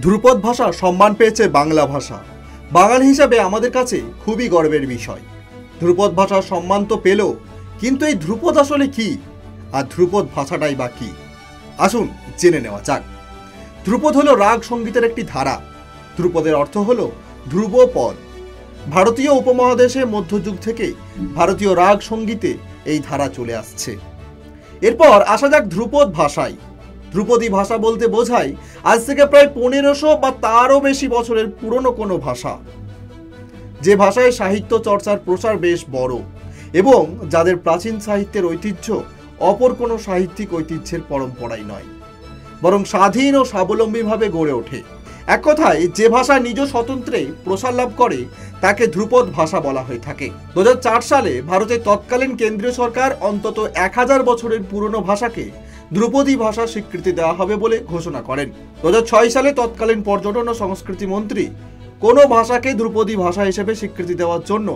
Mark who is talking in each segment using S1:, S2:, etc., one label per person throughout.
S1: ধ্রুপদ ভাষা সম্মান পেয়েছে বাংলা ভাষা। বাঙালি হিসাবে আমাদের কাছে খুবই গর্বের বিষয়। ধ্রুপদ ভাষার সম্মান তো পেল, কিন্তু এই ধ্রুপদ আসলে কি, আর ধ্রুপদ ভাষাটাই বা কি? আসুন জেনে নেওয়া যাক। ধ্রুপদ হলো রাগ সঙ্গীতের একটি ধারা। ধ্রুপদের অর্থ হলো ধ্রুব পদ। ভারতীয় উপমহাদেশে মধ্যযুগ থেকে ভারতীয় রাগ সঙ্গীতে এই ধারা চলে আসছে। এরপর আসা যাক ধ্রুপদ ভাষায়। ধ্রুপদী ভাষা বলতে বোঝায় আজ থেকে প্রায় 1500 বা তারও বেশি বছরের পুরনো কোনো ভাষা, যে ভাষায় সাহিত্য চর্চার প্রসার বেশ বড় এবং যাদের প্রাচীন সাহিত্যের ঐতিহ্য অপর কোনো সাহিত্যিক ঐতিহ্যের পরম্পরাই নয়, বরং স্বাধীন ও স্বাবলম্বীভাবে গড়ে ওঠে। এক কথায় যে ভাষা নিজ স্বতন্ত্রে প্রসার লাভ করে তাকে ধ্রুপদ ভাষা বলা হয়ে থাকে। 2004 সালে ভারতের তৎকালীন কেন্দ্রীয় সরকার অন্তত 1000 বছরের পুরনো ভাষাকে ধ্রুপদী ভাষা স্বীকৃতি দেওয়া হবে বলে ঘোষণা করেন। 2006 সালে তৎকালীন পর্যটন ও সংস্কৃতি মন্ত্রী কোনো ভাষাকে ধ্রুপদী ভাষা হিসেবে স্বীকৃতি দেওয়ার জন্য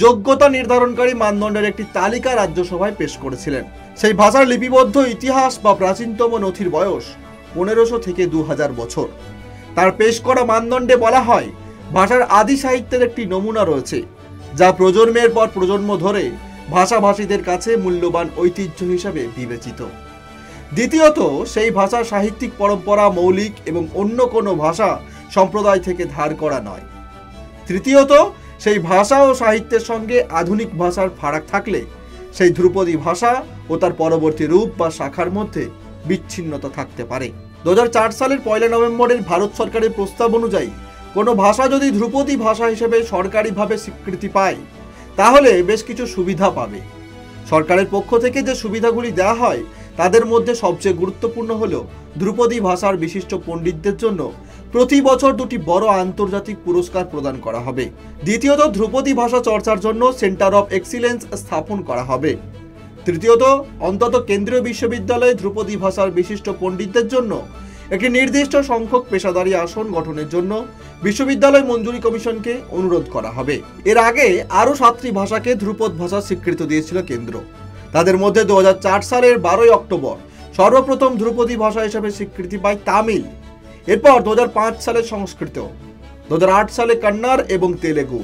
S1: যোগ্যতা নির্ধারণকারী মানদণ্ডের একটি তালিকা রাজ্যসভায় পেশ করেছিলেন। সেই ভাষার লিপিবদ্ধ ইতিহাস বা প্রাচীনতম নথির বয়স 1500 থেকে 2000 বছর। তার পেশ করা মানদণ্ডে বলা হয় ভাষার আদি সাহিত্যের একটি নমুনা রয়েছে, যা প্রজন্মের পর প্রজন্ম ধরে ভাষাভাষীদের কাছে মূল্যবান ঐতিহ্য হিসেবে বিবেচিত। দ্বিতীয়ত, সেই ভাষার সাহিত্যিক পরম্পরা মৌলিক এবং অন্য কোনো ভাষা সম্প্রদায় থেকে ধার করা নয়। তৃতীয়ত, সেই ভাষা ও সাহিত্যের সঙ্গে আধুনিক ভাষার ফারাক থাকলে সেই ধ্রুপদী ভাষা ও তার পরবর্তী রূপ বা শাখার মধ্যে বিচ্ছিন্নতা থাকতে পারে। 2004 সালের 1 নভেম্বরের ভারত সরকারের প্রস্তাব অনুযায়ী কোনো ভাষা যদি ধ্রুপদী ভাষা হিসেবে সরকারিভাবে স্বীকৃতি পায় তাহলে বেশ কিছু সুবিধা পাবে। সরকারের পক্ষ থেকে যে সুবিধাগুলি দেওয়া হয় তাদের মধ্যে সবচেয়ে গুরুত্বপূর্ণ হলো ধ্রুপদী ভাষার বিশিষ্ট পণ্ডিতদের জন্য প্রতি বছর 2টি বড় আন্তর্জাতিক পুরস্কার প্রদান করা হবে। দ্বিতীয়ত, ধ্রুপদী ভাষা চর্চার জন্য সেন্টার অফ এক্সিলেন্স স্থাপন করা হবে। তৃতীয়ত, অন্তত কেন্দ্রীয় বিশ্ববিদ্যালয়ে ধ্রুপদী ভাষার বিশিষ্ট পণ্ডিতদের জন্য একটি নির্দিষ্ট সংখ্যক পেশাদারী আসন গঠনের জন্য বিশ্ববিদ্যালয় মঞ্জুরি কমিশনকে অনুরোধ করা হবে। এর আগে আরও 7টি ভাষাকে ধ্রুপদ ভাষা স্বীকৃতি দিয়েছিল কেন্দ্র। তাদের মধ্যে 2004 সালের 12 অক্টোবর সর্বপ্রথম ধ্রুপদী ভাষা হিসেবে স্বীকৃতি পায় তামিল। এরপর 2005 সালে সংস্কৃত, 2008 সালে কন্নড় এবং তেলেগু,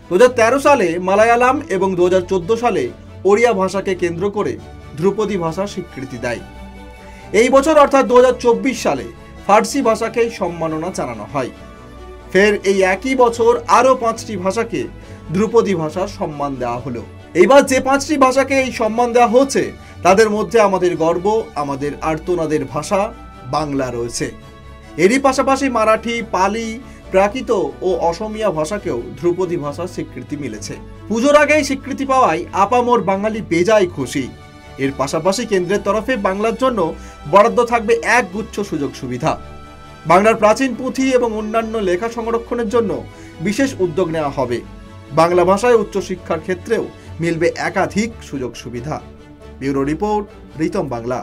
S1: 2013 সালে মালায়ালাম এবং 2014 সালে ওড়িয়া ভাষাকে কেন্দ্র করে ধ্রুপদী ভাষা স্বীকৃতি দেয়। এই বছর অর্থাৎ 2024 সালে ফার্সি ভাষাকে সম্মাননা জানানো হয়। ফের এই একই বছর আরও 5টি ভাষাকে ধ্রুপদী ভাষার সম্মান দেওয়া হলো। এইবার যে 5টি ভাষাকে এই সম্মান দেওয়া হচ্ছে তাদের মধ্যে আমাদের গর্ব, আমাদের আর্তনাদের ভাষা বাংলা রয়েছে। এরই পাশাপাশি মারাঠি, পালি, প্রাকৃত ও অসমিয়া ভাষাকেও ধ্রুপদী ভাষার স্বীকৃতি মিলেছে। পুজোর আগেই স্বীকৃতি পাওয়ায় আপামর বাঙালি বেজায় খুশি। এর পাশাপাশি কেন্দ্রের তরফে বাংলার জন্য বরাদ্দ থাকবে এক গুচ্ছ সুযোগ সুবিধা। বাংলার প্রাচীন পুঁথি এবং অন্যান্য লেখা সংরক্ষণের জন্য বিশেষ উদ্যোগ নেওয়া হবে। বাংলা ভাষায় উচ্চশিক্ষার ক্ষেত্রেও মিলবে একাধিক সুযোগ সুবিধা। Bureau report, Ritam Bangla.